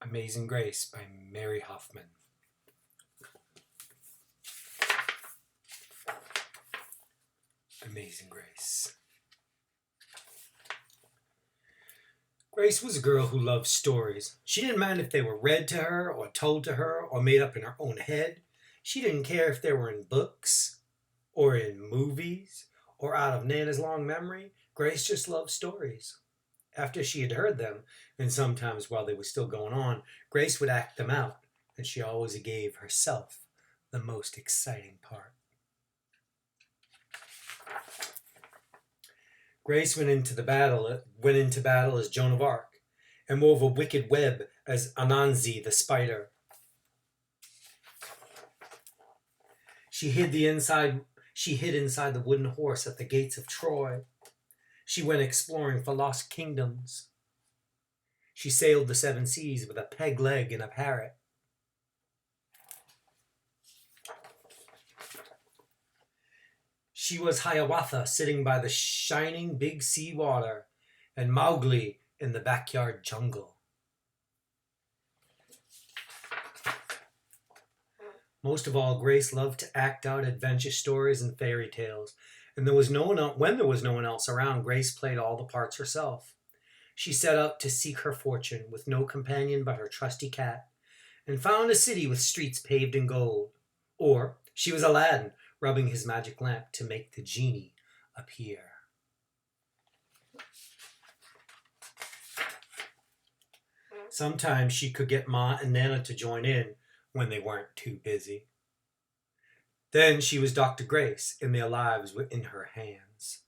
Amazing Grace by Mary Hoffman. Amazing Grace. Grace was a girl who loved stories. She didn't mind if they were read to her or told to her or made up in her own head. She didn't care if they were in books or in movies or out of Nana's long memory. Grace just loved stories. After she had heard them, and sometimes while they were still going on, Grace would act them out, and she always gave herself the most exciting part. Grace went into battle as Joan of Arc, and wove a wicked web as Anansi the spider. She hid inside the wooden horse at the gates of Troy. She went exploring for lost kingdoms. She sailed the seven seas with a peg leg and a parrot. She was Hiawatha sitting by the shining big sea water, and Mowgli in the backyard jungle. Most of all, Grace loved to act out adventure stories and fairy tales, and when there was no one else around, Grace played all the parts herself. She set out to seek her fortune with no companion but her trusty cat, and found a city with streets paved in gold. Or she was Aladdin, rubbing his magic lamp to make the genie appear. Sometimes she could get Ma and Nana to join in when they weren't too busy. Then she was Dr. Grace, and their lives were in her hands.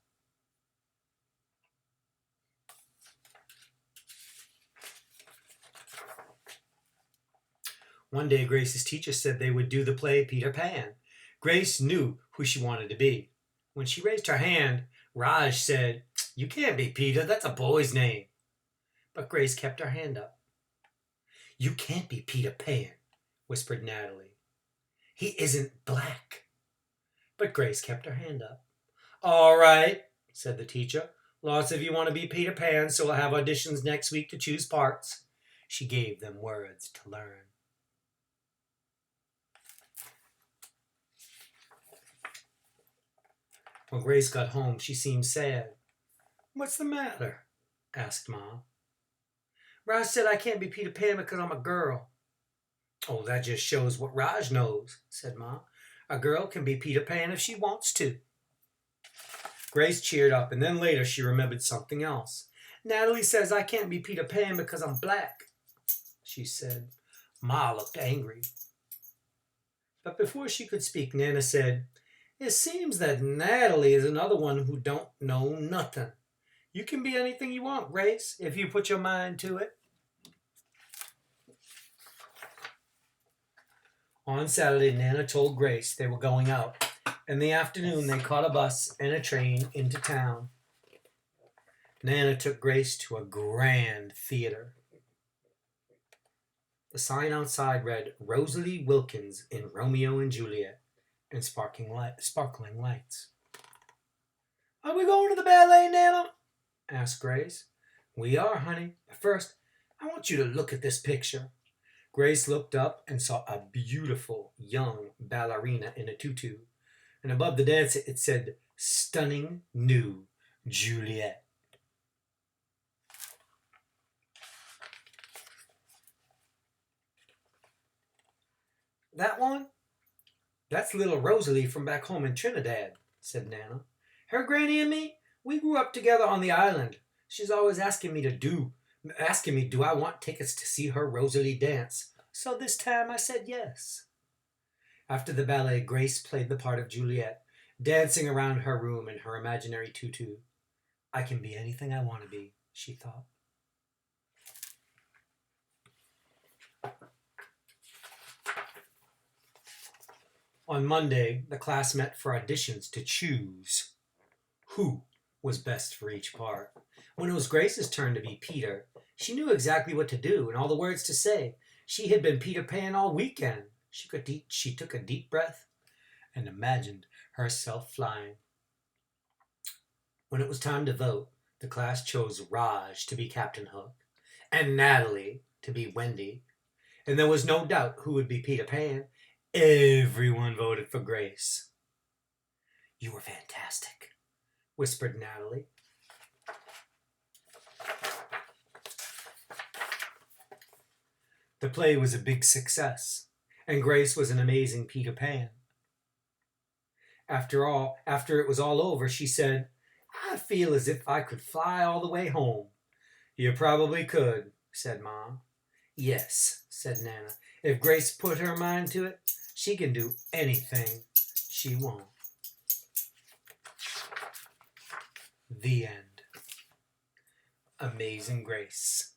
One day, Grace's teacher said they would do the play Peter Pan. Grace knew who she wanted to be. When she raised her hand, Raj said, "You can't be Peter, that's a boy's name." But Grace kept her hand up. "You can't be Peter Pan," whispered Natalie. "He isn't black." But Grace kept her hand up. "All right," said the teacher. "Lots of you want to be Peter Pan, so we'll have auditions next week to choose parts." She gave them words to learn. When Grace got home, she seemed sad. "What's the matter?" asked Ma. "Raj said I can't be Peter Pan because I'm a girl." "Oh, that just shows what Raj knows," said Ma. "A girl can be Peter Pan if she wants to." Grace cheered up, and then later she remembered something else. "Natalie says I can't be Peter Pan because I'm black," she said. Ma looked angry. But before she could speak, Nana said, "It seems that Natalie is another one who don't know nothing. You can be anything you want, Grace, if you put your mind to it." On Saturday, Nana told Grace they were going out. In the afternoon, they caught a bus and a train into town. Nana took Grace to a grand theater. The sign outside read, "Rosalie Wilkins in Romeo and Juliet," in sparkling lights. "Are we going to the ballet, Nana?" asked Grace. "We are, honey. But first, I want you to look at this picture." Grace looked up and saw a beautiful young ballerina in a tutu, and above the dancer it said, "Stunning New Juliet." "That one? That's little Rosalie from back home in Trinidad," said Nana. "Her granny and me, we grew up together on the island. She's always asking me, do I want tickets to see her Rosalie dance? So this time I said yes." After the ballet, Grace played the part of Juliet, dancing around her room in her imaginary tutu. "I can be anything I want to be," she thought. On Monday, the class met for auditions to choose who was best for each part. When it was Grace's turn to be Peter, she knew exactly what to do and all the words to say. She had been Peter Pan all weekend. She took a deep breath and imagined herself flying. When it was time to vote, the class chose Raj to be Captain Hook and Natalie to be Wendy, and there was no doubt who would be Peter Pan. Everyone voted for Grace. "You were fantastic," whispered Natalie. The play was a big success, and Grace was an amazing Peter Pan. After it was all over, she said, "I feel as if I could fly all the way home." "You probably could," said Mom. "Yes," said Nana. "If Grace put her mind to it, she can do anything she wants." The end. Amazing Grace.